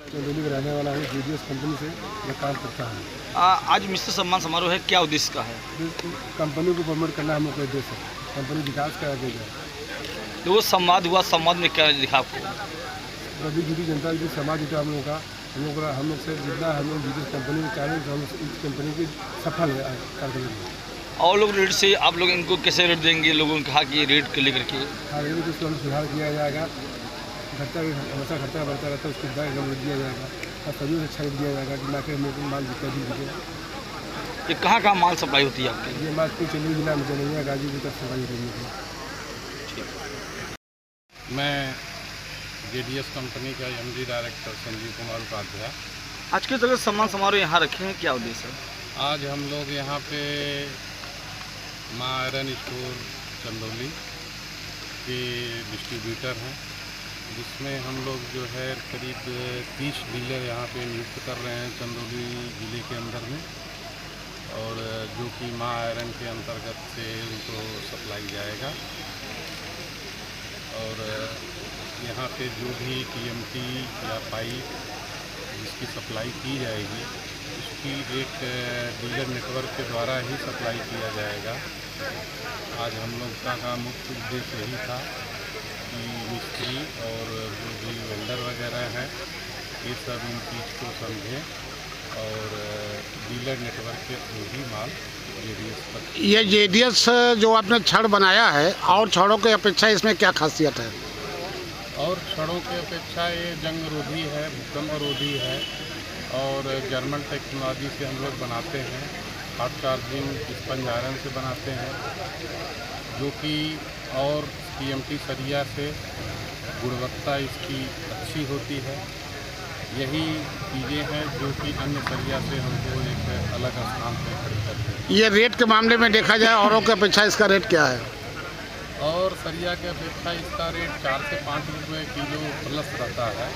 चंदौली में रहने वाला हूँ। JDS कंपनी से मैं काम करता हूँ। आज मिस्र सम्मान समारोह है, क्या उद्देश्य का है? कंपनी को प्रमोट करना हम लोग का उद्देश्य है। कंपनी विकास का देगा। तो वो संवाद हुआ, संवाद में क्या दिखा आपको? सभी जुड़ी जनता की समाज जुटा हम लोग का, हम लोग से जितना हम लोग JDS कंपनी में चाहें तो हम इस कंपनी की सफल कार्यक्रम। और लोग रेट से आप लोग इनको कैसे रेट देंगे? लोगों ने कहा कि रेट को लेकर के रेट को उसको सुधार किया जाएगा। खर्चा हमेशा खर्चा बढ़ता रहता है, उसको रेट दिया जाएगा और सभी से अच्छा रेट दिया जाएगा कि मार्केट में माल बिका भी बिके। ये कहाँ माल सप्लाई होती है आपकी? ये माल चंदौली जिला में जनैया गाजीपुर तक सप्लाई होती है। मैं JDS कंपनी का MD डायरेक्टर संजीव कुमार उपाध्याय। आज के जगह सम्मान समारोह यहाँ रखे हैं, क्या उद्देश्य है? आज हम लोग यहाँ पे माँ आयरन स्टोर चंदौली के डिस्ट्रीब्यूटर हैं, जिसमें हम लोग जो है करीब 30 डीलर यहाँ पे नियुक्त कर रहे हैं चंदौली ज़िले के अंदर में, और जो कि माँ आयरन के अंतर्गत से उनको सप्लाई जाएगा। और यहाँ पे जो भी TMT या पाइप जिसकी सप्लाई की जाएगी उसकी एक डीलर नेटवर्क के द्वारा ही सप्लाई किया जाएगा। आज हम लोग का मुख्य उद्देश्य यही था कि मिस्त्री और जो भी वेंडर वगैरह हैं ये सब इन चीज़ को समझें और डीलर नेटवर्क के थ्रू ही माल JDS तक। ये JDS जो आपने छड़ बनाया है और छड़ों की अपेक्षा इसमें क्या खासियत है? और छड़ों की अपेक्षा ये जंग रोधी है, भूकंप रोधी है और जर्मन टेक्नोलॉजी से हम लोग बनाते हैं। हॉट चार्जिंग स्पंज आयरन से बनाते हैं, जो कि और TMT सरिया से गुणवत्ता इसकी अच्छी होती है। यही चीज़ें हैं जो कि अन्य सरिया से हमको एक अलग स्थान पर खड़ी करते हैं। ये रेट के मामले में देखा जाए औरों की अपेक्षा इसका रेट क्या है? और सरिया के अपेक्षा इसका रेट 4 से 5 रुपये किलो प्लस रहता है,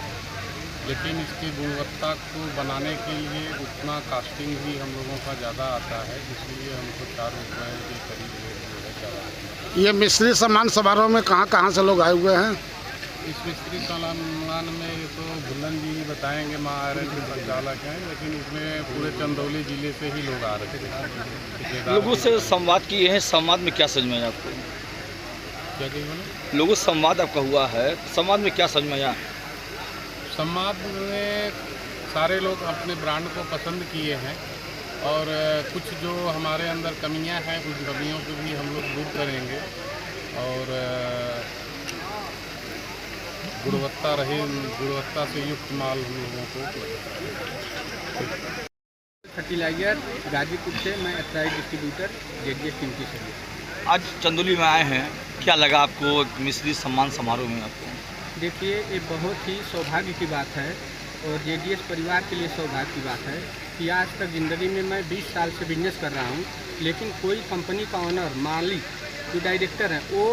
लेकिन इसकी गुणवत्ता को बनाने के लिए उतना कास्टिंग भी हम लोगों का ज़्यादा आता है, इसलिए हमको 4 रुपये के करीब रेट जो है ज़्यादा। ये मिस्त्री सम्मान समारोह में कहाँ से लोग आए हुए हैं? इस मिस्त्री सम्मान में तो भुल्लन जी बताएंगे, माँ आयरन के संचालक हैं, लेकिन इसमें पूरे चंदौली ज़िले से ही लोग आ रहे हैं। लोगों से संवाद किए हैं, संवाद में क्या समझ में आया आपको? क्या कही मैंने? लोगों से संवाद आपका हुआ है, संवाद में क्या समझ में आया? संवाद में सारे लोग अपने ब्रांड को पसंद किए हैं और कुछ जो हमारे अंदर कमियां हैं उन कमियों को भी हम लोग दूर करेंगे और गुणवत्ता से युक्त माल हम लोगों को। फर्टिलाइजर गाजीपुर से मैं अथराइज डिस्ट्रीब्यूटर JDS टीम की सभी। आज चंदौली में आए हैं, क्या लगा आपको मिस्त्री सम्मान समारोह में आपको? देखिए, ये बहुत ही सौभाग्य की बात है और JDS परिवार के लिए सौभाग्य की बात है कि आज तक ज़िंदगी में मैं 20 साल से बिजनेस कर रहा हूँ, लेकिन कोई कंपनी का ऑनर, मालिक, जो डायरेक्टर है, वो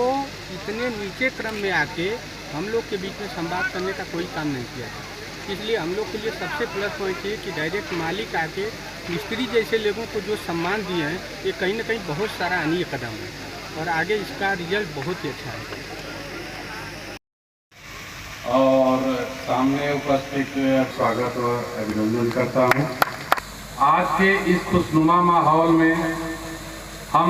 इतने नीचे क्रम में आके हम लोग के बीच में संवाद करने का कोई काम नहीं किया था। इसलिए हम लोग के लिए सबसे प्लस पॉइंट है कि डायरेक्ट मालिक आके मिस्त्री जैसे लोगों को जो सम्मान दिए हैं, ये कहीं ना कहीं बहुत सराहनीय कदम है और आगे इसका रिजल्ट बहुत ही अच्छा है। और सामने उपस्थित स्वागत और अभिनंदन करता हूँ। आज के इस खुशनुमा माहौल में हम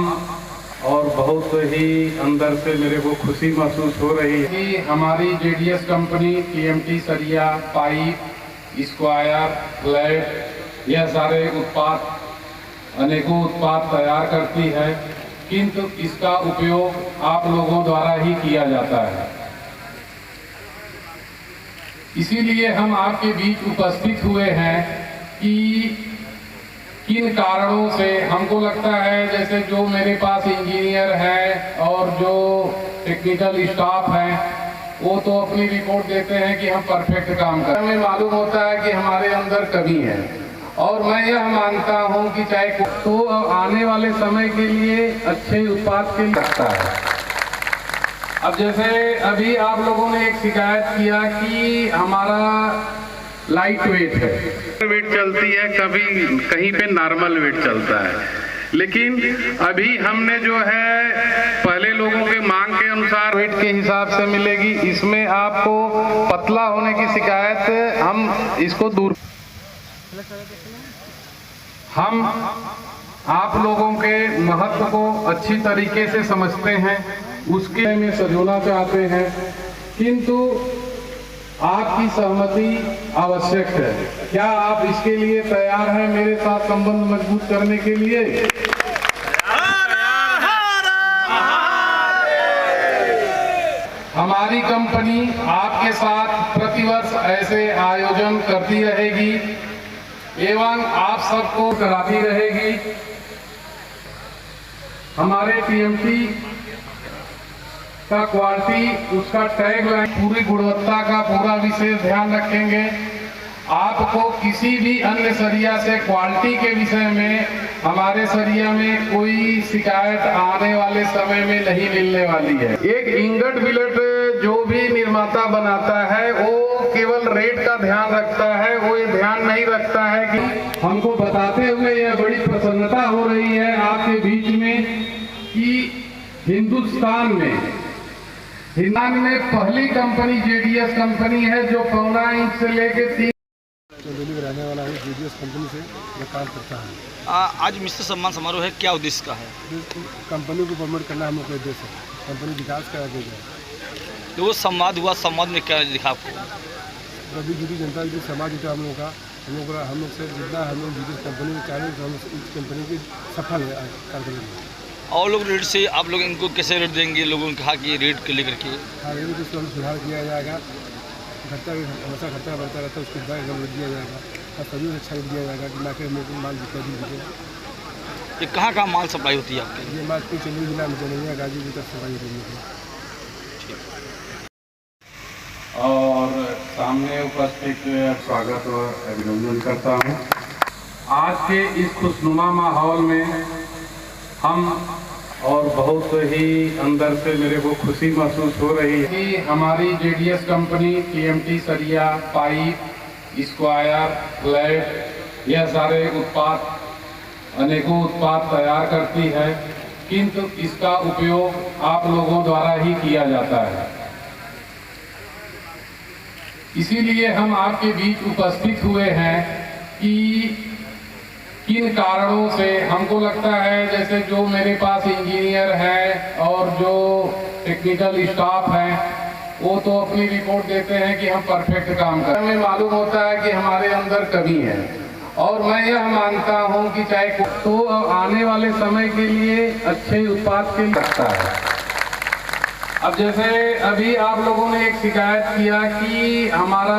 और बहुत ही अंदर से मेरे को खुशी महसूस हो रही है कि हमारी JDS कंपनी TMT सरिया, पाइप, स्क्वायर, फ्लैट, यह सारे उत्पाद अनेकों उत्पाद तैयार करती है, किंतु इसका उपयोग आप लोगों द्वारा ही किया जाता है। इसीलिए हम आपके बीच उपस्थित हुए हैं कि किन कारणों से हमको लगता है, जैसे जो मेरे पास इंजीनियर हैं और जो टेक्निकल स्टाफ हैं वो तो अपनी रिपोर्ट देते हैं कि हम परफेक्ट काम कर रहे हैं। हमें मालूम होता है कि हमारे अंदर कमी है और मैं यह मानता हूं कि चाहे तो आने वाले समय के लिए अच्छे उत्पाद के लिए रखता है। अब जैसे अभी आप लोगों ने एक शिकायत किया कि हमारा लाइट वेट है, वेट चलती है, कभी कहीं पे नॉर्मल वेट चलता है, लेकिन अभी हमने जो है पहले लोगों के मांग के अनुसार वेट के हिसाब से मिलेगी। इसमें आपको पतला होने की शिकायत हम इसको दूर, हम आप लोगों के महत्व को अच्छी तरीके से समझते हैं, उसके में सजोना चाहते हैं, किंतु आपकी सहमति आवश्यक है। क्या आप इसके लिए तैयार हैं मेरे साथ संबंध मजबूत करने के लिए? हमारी कंपनी आपके साथ प्रतिवर्ष ऐसे आयोजन करती रहेगी एवं आप सबको कराती रहेगी। हमारे टीएमटी का क्वालिटी, उसका टैग लाइन, पूरी गुणवत्ता का पूरा विशेष ध्यान रखेंगे। आपको किसी भी अन्य सरिया से क्वालिटी के विषय में हमारे सरिया में कोई शिकायत आने वाले समय में नहीं मिलने वाली है। एक इंगट बिलेट जो भी निर्माता बनाता है वो केवल रेट का ध्यान रखता है, वो ये ध्यान नहीं रखता है कि हमको बताते हुए यह बड़ी प्रसन्नता हो रही है आपके बीच में कि हिंदुस्तान में पहली कंपनी जेडीएस कंपनी है जो 1.25 इंच से लेके 3 दिल्ली में रहने वाला हूँ। जेडीएस कंपनी से मैं काम करता हूँ। आज मिस्र सम्मान समारोह है, क्या उद्देश्य का है? कंपनी को प्रमोट करना हम लोग का उद्देश्य है, कंपनी विकास करा देगा। तो वो संवाद हुआ, संवाद में क्या दिखा आपको? रवि जुटी जनता जो समाज जुटा हम लोग का, हम लोग से जितना हम लोग जेडीएस कंपनी में चाहें तो हम इस कंपनी की सफल कार्यक्रम। और लोग रेट से आप लोग इनको कैसे रेट देंगे? लोगों ने कहा कि रेट को लेकर के हाँ, रेट को सुधार किया जाएगा। खर्चा हमेशा खर्चा बढ़ता रहता है, उसको एकदम रेट दिया जाएगा और सभी से अच्छा रेट दिया जाएगा कि मार्केट में माल बिका दीजिए। ये कहाँ माल सप्लाई होती है आपकी? ये माल की चंदौली जिला में जनैया गाजीपुर तक सप्लाई होती है। और सामने उपस्थित स्वागत और अभिनंदन करता हूँ। आज के इस खुशनुमा माहौल में हम और बहुत ही अंदर से मेरे को खुशी महसूस हो रही है कि हमारी जेडीएस कंपनी टीएमटी सरिया, पाइप, स्क्वायर, फ्लैट, यह सारे उत्पाद अनेकों उत्पाद तैयार करती है, किंतु इसका उपयोग आप लोगों द्वारा ही किया जाता है। इसीलिए हम आपके बीच उपस्थित हुए हैं कि किन कारणों से हमको लगता है जैसे जो मेरे पास इंजीनियर हैं और जो टेक्निकल स्टाफ हैं वो तो अपनी रिपोर्ट देते हैं कि हम परफेक्ट काम कर रहे हैं। हमें मालूम होता है कि हमारे अंदर कमी है और मैं यह मानता हूं कि चाहे तो आने वाले समय के लिए अच्छे उत्पाद के लिए रखता है। अब जैसे अभी आप लोगों ने एक शिकायत किया कि हमारा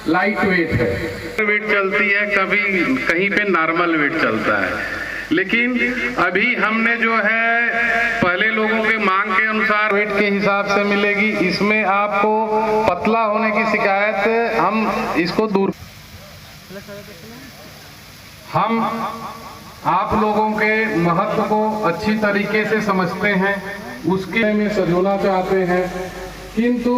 लाइट वेट है, वेट चलती है, कभी कहीं पे नॉर्मल वेट चलता है, लेकिन अभी हमने जो है पहले लोगों के मांग के अनुसार वेट के हिसाब से मिलेगी। इसमें आपको पतला होने की शिकायत हम इसको दूर, हम आप लोगों के महत्व को अच्छी तरीके से समझते हैं, उसके में सजोना चाहते हैं, किंतु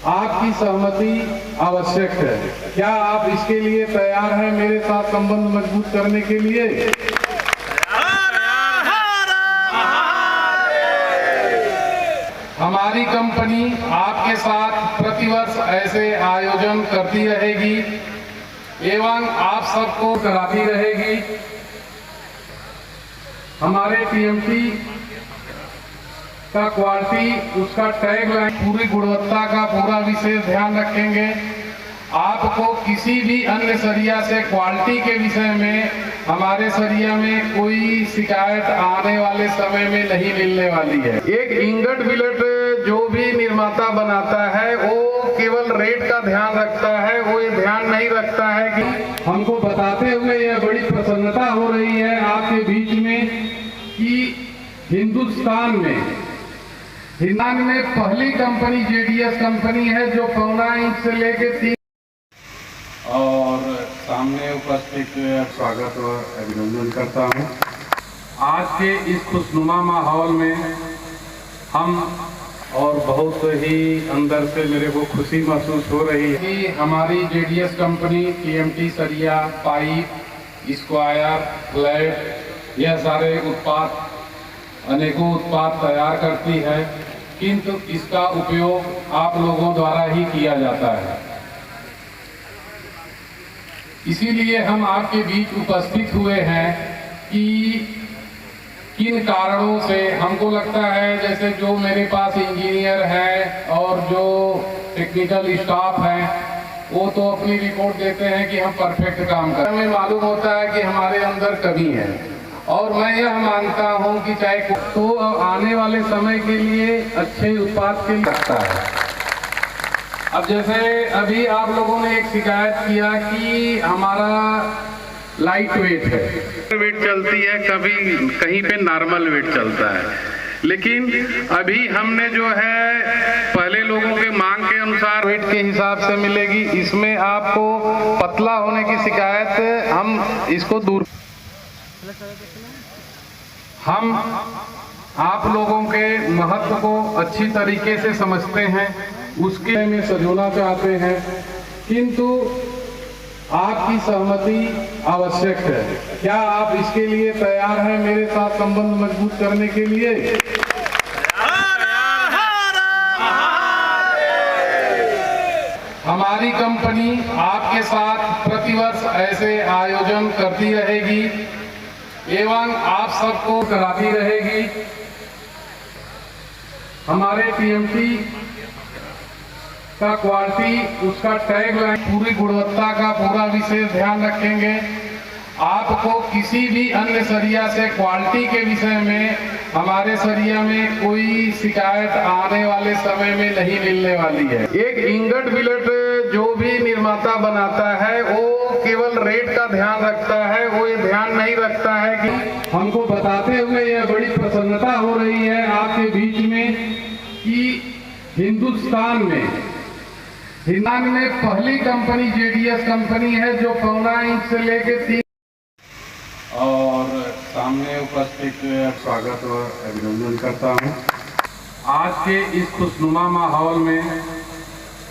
आपकी सहमति आवश्यक है। क्या आप इसके लिए तैयार हैं मेरे साथ संबंध मजबूत करने के लिए? हमारी कंपनी आपके साथ प्रतिवर्ष ऐसे आयोजन करती रहेगी एवं आप सबको कराती रहेगी। हमारे टीएमटी का क्वालिटी, उसका टैग लाइन, पूरी गुणवत्ता का पूरा विशेष ध्यान रखेंगे। आपको किसी भी अन्य सरिया से क्वालिटी के विषय में हमारे सरिया में कोई शिकायत आने वाले समय में नहीं मिलने वाली है। एक इंगट बिलेट जो भी निर्माता बनाता है वो केवल रेट का ध्यान रखता है, वो ये ध्यान नहीं रखता है कि हमको बताते हुए यह बड़ी प्रसन्नता हो रही है आपके बीच में कि हिंदुस्तान में पहली कंपनी जेडीएस कंपनी है जो 1.25 इंच से लेके 3। और सामने उपस्थित स्वागत और अभिनंदन करता हूँ। आज के इस खुशनुमा माहौल में हम और बहुत ही अंदर से मेरे को खुशी महसूस हो रही है कि हमारी जेडीएस कंपनी टीएमटी सरिया, पाइप, स्क्वायर, फ्लैट, यह सारे उत्पाद अनेकों उत्पाद तैयार करती है, किंतु इसका उपयोग आप लोगों द्वारा ही किया जाता है। इसीलिए हम आपके बीच उपस्थित हुए हैं कि किन कारणों से हमको लगता है, जैसे जो मेरे पास इंजीनियर हैं और जो टेक्निकल स्टाफ है वो तो अपनी रिपोर्ट देते हैं कि हम परफेक्ट काम कर रहे हैं। हमें मालूम होता है कि हमारे अंदर कमी है और मैं यह मानता हूं कि चाहे तो आने वाले समय के लिए अच्छे उत्पाद के लिए लगता है। अब जैसे अभी आप लोगों ने एक शिकायत किया कि हमारा लाइट वेट है, वेट चलती है, कभी कहीं पे नॉर्मल वेट चलता है, लेकिन अभी हमने जो है पहले लोगों के मांग के अनुसार वेट के हिसाब से मिलेगी। इसमें आपको पतला होने की शिकायत, हम इसको दूर, हम आप लोगों के महत्व को अच्छी तरीके से समझते हैं, उसके में सजोना चाहते हैं, किंतु आपकी सहमति आवश्यक है। क्या आप इसके लिए तैयार हैं मेरे साथ संबंध मजबूत करने के लिए? हमारी कंपनी आपके साथ प्रतिवर्ष ऐसे आयोजन करती रहेगी एवं आप सबको कराती रहेगी। हमारे टीएमटी का क्वालिटी, उसका टैगलाइन, पूरी गुणवत्ता का पूरा विशेष ध्यान रखेंगे। आपको किसी भी अन्य सरिया से क्वालिटी के विषय में हमारे सरिया में कोई शिकायत आने वाले समय में नहीं मिलने वाली है। एक इंगट बिलेट जो भी निर्माता बनाता है वो केवल रेट का ध्यान रखता है, वो ये ध्यान नहीं रखता है कि हमको बताते हुए यह बड़ी प्रसन्नता हो रही है आपके बीच में कि हिंदुस्तान में पहली कंपनी जेडीएस कंपनी है जो 1.25 इंच से लेके 3 और सामने उपस्थित स्वागत और अभिनंदन करता हूं। आज के इस खुशनुमा माहौल में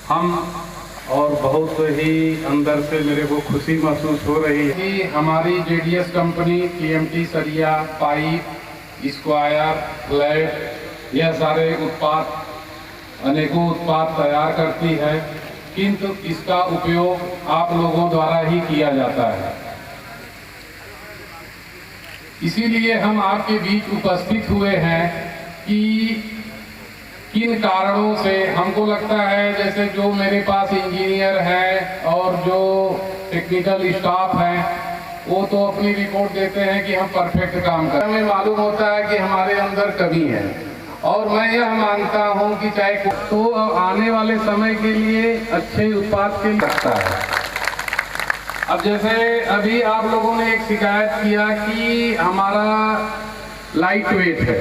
हम और बहुत ही अंदर से मेरे को खुशी महसूस हो रही है कि हमारी जेडीएस कंपनी टीएमटी सरिया, पाइप, स्क्वायर, फ्लैट, यह सारे उत्पाद अनेकों उत्पाद तैयार करती है, किंतु इसका उपयोग आप लोगों द्वारा ही किया जाता है। इसीलिए हम आपके बीच उपस्थित हुए हैं कि किन कारणों से हमको लगता है, जैसे जो मेरे पास इंजीनियर हैं और जो टेक्निकल स्टाफ है वो तो अपनी रिपोर्ट देते हैं कि हम परफेक्ट काम कर रहे हैं। हमें मालूम होता है कि हमारे अंदर कमी है और मैं यह मानता हूं कि चाहे तो आने वाले समय के लिए अच्छे उत्पाद के लिए लगता है। अब जैसे अभी आप लोगों ने एक शिकायत किया कि हमारा लाइट वेट है,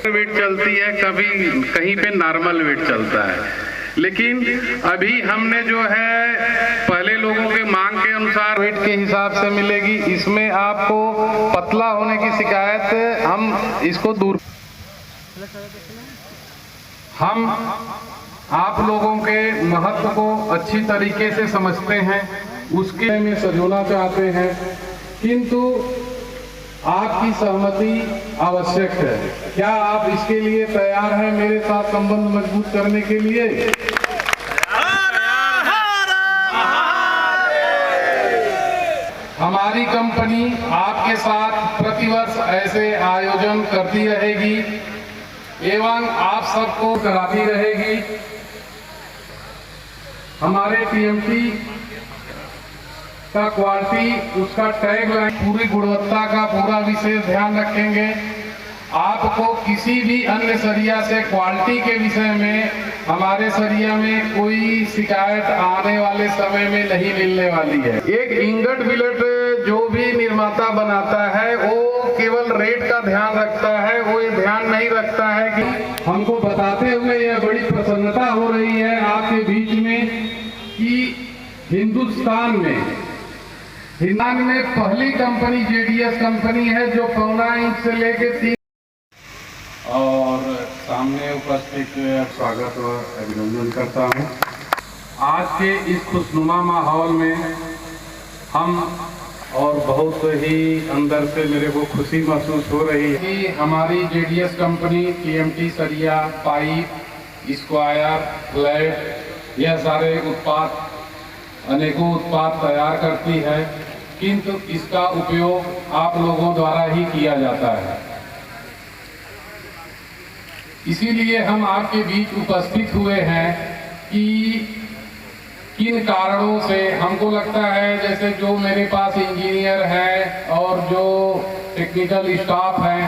वेट चलती है, कभी कहीं पे नॉर्मल वेट चलता है, लेकिन अभी हमने जो है पहले लोगों के मांग के अनुसार वेट के हिसाब से मिलेगी। इसमें आपको पतला होने की शिकायत, हम इसको दूर, हम आप लोगों के महत्व को अच्छी तरीके से समझते हैं, उसके में सजोना चाहते हैं, किंतु आपकी सहमति आवश्यक है। क्या आप इसके लिए तैयार हैं मेरे साथ संबंध मजबूत करने के लिए? हमारी कंपनी आपके साथ प्रतिवर्ष ऐसे आयोजन करती रहेगी एवं आप सबको कराती रहेगी। हमारे टीएमटी का क्वालिटी, उसका टैगलाइन, पूरी गुणवत्ता का पूरा विशेष ध्यान रखेंगे। आपको किसी भी अन्य सरिया से क्वालिटी के विषय में हमारे सरिया में कोई शिकायत आने वाले समय में नहीं मिलने वाली है। एक इंगट बिलेट जो भी निर्माता बनाता है वो केवल रेट का ध्यान रखता है, वो ये ध्यान नहीं रखता है कि हमको बताते हुए यह बड़ी प्रसन्नता हो रही है आपके बीच में कि हिंदुस्तान में पहली कंपनी जेडीएस कंपनी है जो 1.25 इंच से लेके 3 और सामने उपस्थित स्वागत और अभिनंदन करता हूं। आज के इस खुशनुमा माहौल में हम और बहुत ही अंदर से मेरे को खुशी महसूस हो रही है कि हमारी जेडीएस कंपनी टीएमटी सरिया, पाइप, स्क्वायर, फ्लैट यह सारे उत्पाद अनेकों उत्पाद तैयार करती है, किंतु इसका उपयोग आप लोगों द्वारा ही किया जाता है। इसीलिए हम आपके बीच उपस्थित हुए हैं कि किन कारणों से हमको लगता है जैसे जो मेरे पास इंजीनियर हैं और जो टेक्निकल स्टाफ हैं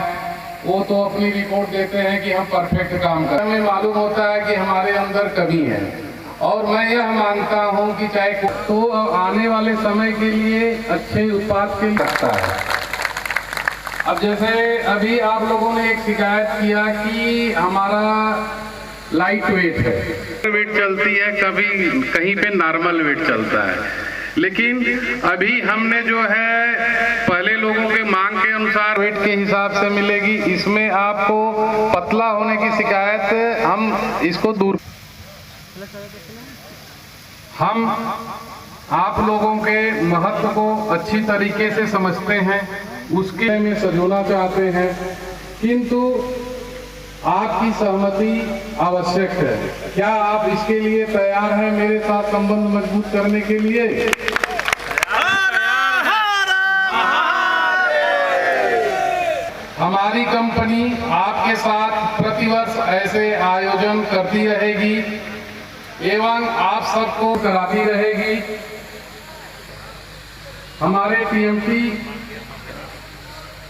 वो तो अपनी रिपोर्ट देते हैं कि हम परफेक्ट काम कर रहे हैं। हमें मालूम होता है कि हमारे अंदर कमी है और मैं यह मानता हूं कि चाहे तो आने वाले समय के लिए अच्छे उत्पाद के लिए लगता है। अब जैसे अभी आप लोगों ने एक शिकायत किया कि हमारा लाइट वेट है, वेट चलती है, कभी कहीं पे नॉर्मल वेट चलता है, लेकिन अभी हमने जो है पहले लोगों के मांग के अनुसार वेट के हिसाब से मिलेगी। इसमें आपको पतला होने की शिकायत हम इसको दूर, हम आप लोगों के महत्व को अच्छी तरीके से समझते हैं, उसके में सजोना चाहते हैं, किंतु आपकी सहमति आवश्यक है। क्या आप इसके लिए तैयार हैं मेरे साथ संबंध मजबूत करने के लिए? हमारी कंपनी आपके साथ प्रतिवर्ष ऐसे आयोजन करती रहेगी एवं आप सबको कराती रहेगी। हमारे टीएमटी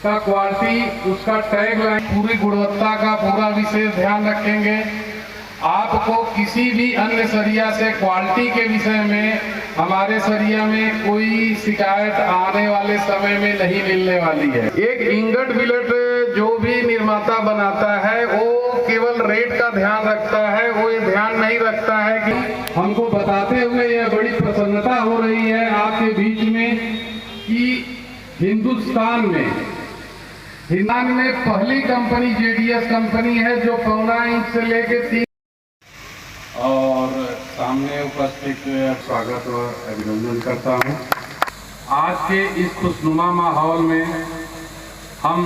का क्वालिटी, उसका टैग लाइन, पूरी गुणवत्ता का पूरा विशेष ध्यान रखेंगे। आपको किसी भी अन्य सरिया से क्वालिटी के विषय में हमारे सरिया में कोई शिकायत आने वाले समय में नहीं मिलने वाली है। एक इंगट बिलेट जो भी निर्माता बनाता है वो केवल रेट का ध्यान रखता है, वो ये ध्यान नहीं रखता है कि हमको बताते हुए यह बड़ी प्रसन्नता हो रही है आपके बीच में कि हिंदुस्तान में पहली कंपनी जेडीएस कंपनी है जो 1.25 इंच से लेके 3 और सामने उपस्थित स्वागत और अभिनंदन करता हूं। आज के इस खुशनुमा माहौल में हम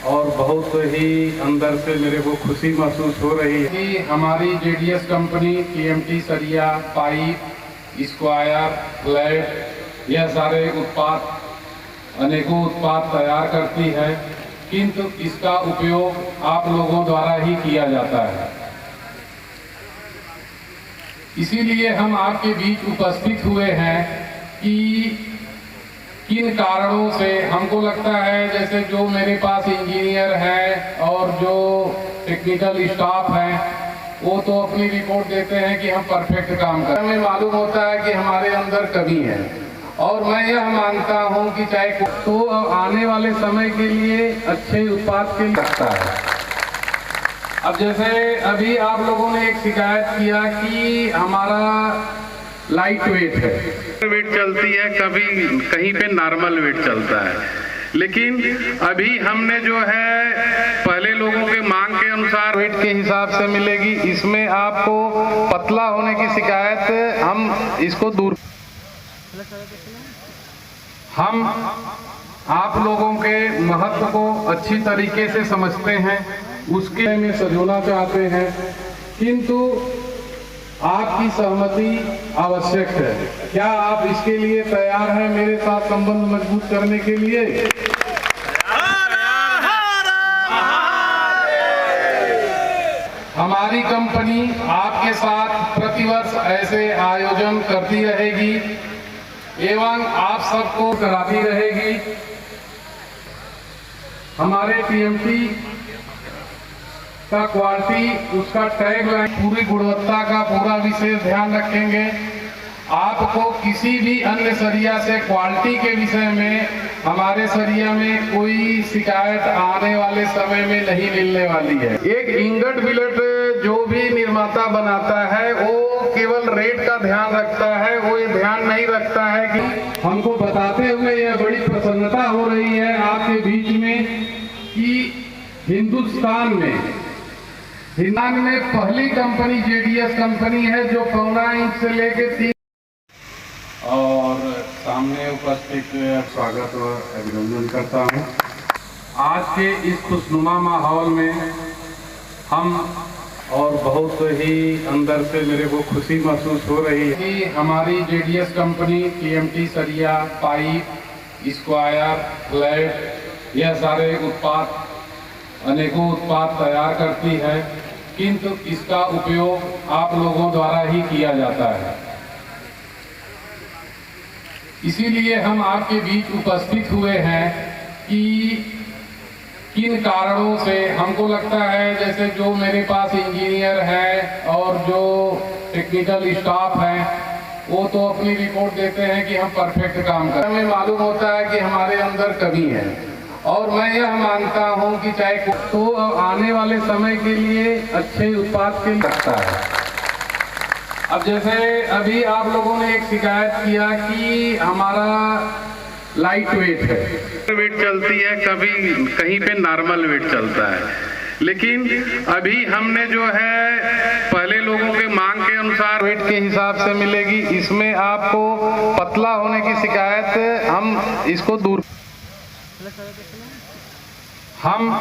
और बहुत ही अंदर से मेरे को खुशी महसूस हो रही है कि हमारी जेडीएस कंपनी टीएमटी सरिया, पाइप, स्क्वायर, फ्लैट यह सारे उत्पाद अनेकों उत्पाद तैयार करती है, किंतु इसका उपयोग आप लोगों द्वारा ही किया जाता है। इसीलिए हम आपके बीच उपस्थित हुए हैं कि किन कारणों से हमको लगता है जैसे जो मेरे पास इंजीनियर हैं और जो टेक्निकल स्टाफ हैं वो तो अपनी रिपोर्ट देते हैं कि हम परफेक्ट काम कर रहे हैं। हमें मालूम होता है कि हमारे अंदर कमी है और मैं यह मानता हूं कि चाहे तो आने वाले समय के लिए अच्छे उत्पाद के लिए लगता है। अब जैसे अभी आप लोगों ने एक शिकायत किया कि हमारा लाइट वेट है, वेट चलती है, कभी कहीं पे नॉर्मल वेट चलता है, लेकिन अभी हमने जो है पहले लोगों के मांग के अनुसार वेट के हिसाब से मिलेगी। इसमें आपको पतला होने की शिकायत हम इसको दूर, हम आप लोगों के महत्व को अच्छी तरीके से समझते हैं, उसके में सजोना चाहते हैं, किंतु आपकी सहमति आवश्यक है। क्या आप इसके लिए तैयार हैं मेरे साथ संबंध मजबूत करने के लिए? हमारी कंपनी आपके साथ प्रतिवर्ष ऐसे आयोजन करती रहेगी एवं आप सबको कराती रहेगी। हमारे टीएमटी का क्वालिटी, उसका टैग लाइन, पूरी गुणवत्ता का पूरा विशेष ध्यान रखेंगे। आपको किसी भी अन्य सरिया से क्वालिटी के विषय में हमारे सरिया में कोई शिकायत आने वाले समय में नहीं मिलने वाली है। एक इंगट बिलेट जो भी निर्माता बनाता है वो केवल रेट का ध्यान रखता है, वो ये ध्यान नहीं रखता है कि हमको बताते हुए यह बड़ी प्रसन्नता हो रही है आपके बीच में कि हिंदुस्तान में पहली कंपनी जेडीएस कंपनी है जो 1.25 इंच से लेके 3 और सामने उपस्थित स्वागत व अभिनंदन करता हूं। आज के इस खुशनुमा माहौल में हम और बहुत ही अंदर से मेरे को खुशी महसूस हो रही है कि हमारी जेडीएस कंपनी टीएमटी सरिया, पाइप, स्क्वायर, फ्लैट यह सारे उत्पाद अनेकों उत्पाद तैयार करती है, किंतु इसका उपयोग आप लोगों द्वारा ही किया जाता है। इसीलिए हम आपके बीच उपस्थित हुए हैं कि किन कारणों से हमको लगता है, जैसे जो मेरे पास इंजीनियर हैं और जो टेक्निकल स्टाफ हैं वो तो अपनी रिपोर्ट देते हैं कि हम परफेक्ट काम कर रहे हैं। हमें मालूम होता है कि हमारे अंदर कमी है और मैं यह मानता हूं कि चाहे तो आने वाले समय के लिए अच्छे उत्पाद के लिए लगता है। अब जैसे अभी आप लोगों ने एक शिकायत किया कि हमारा लाइट वेट है, वेट चलती है, कभी कहीं पे नॉर्मल वेट चलता है, लेकिन अभी हमने जो है पहले लोगों के मांग के अनुसार वेट के हिसाब से मिलेगी। इसमें आपको पतला होने की शिकायत हम इसको दूर, हम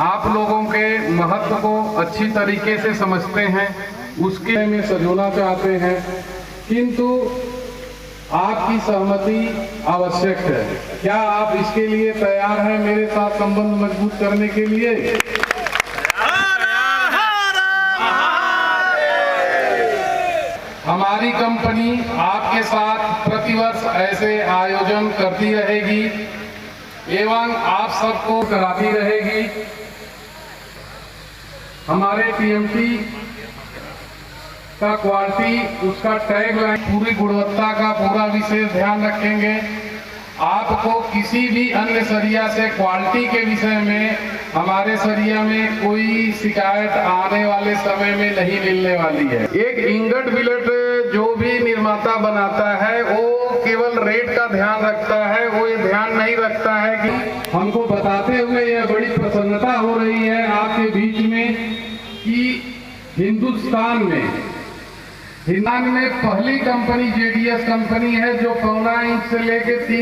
आप लोगों के महत्व को अच्छी तरीके से समझते हैं, उसके में सजोना चाहते हैं, किंतु आपकी सहमति आवश्यक है। क्या आप इसके लिए तैयार हैं मेरे साथ संबंध मजबूत करने के लिए? हमारी कंपनी आपके साथ प्रतिवर्ष ऐसे आयोजन करती रहेगी एवं आप सबको कराती रहेगी। हमारे टीएमटी का क्वालिटी, उसका टैग लाइन, पूरी गुणवत्ता का पूरा विशेष ध्यान रखेंगे। आपको किसी भी अन्य सरिया से क्वालिटी के विषय में हमारे सरिया में कोई शिकायत आने वाले समय में नहीं मिलने वाली है। एक इंगट बिलेट जो भी निर्माता बनाता है वो केवल रेट का ध्यान रखता है, वो ये ध्यान नहीं रखता है कि हमको बताते हुए यह बड़ी प्रसन्नता हो रही है आपके बीच में कि हिंदुस्तान में पहली कंपनी जेडीएस कंपनी है जो 1.25 इंच से लेके 3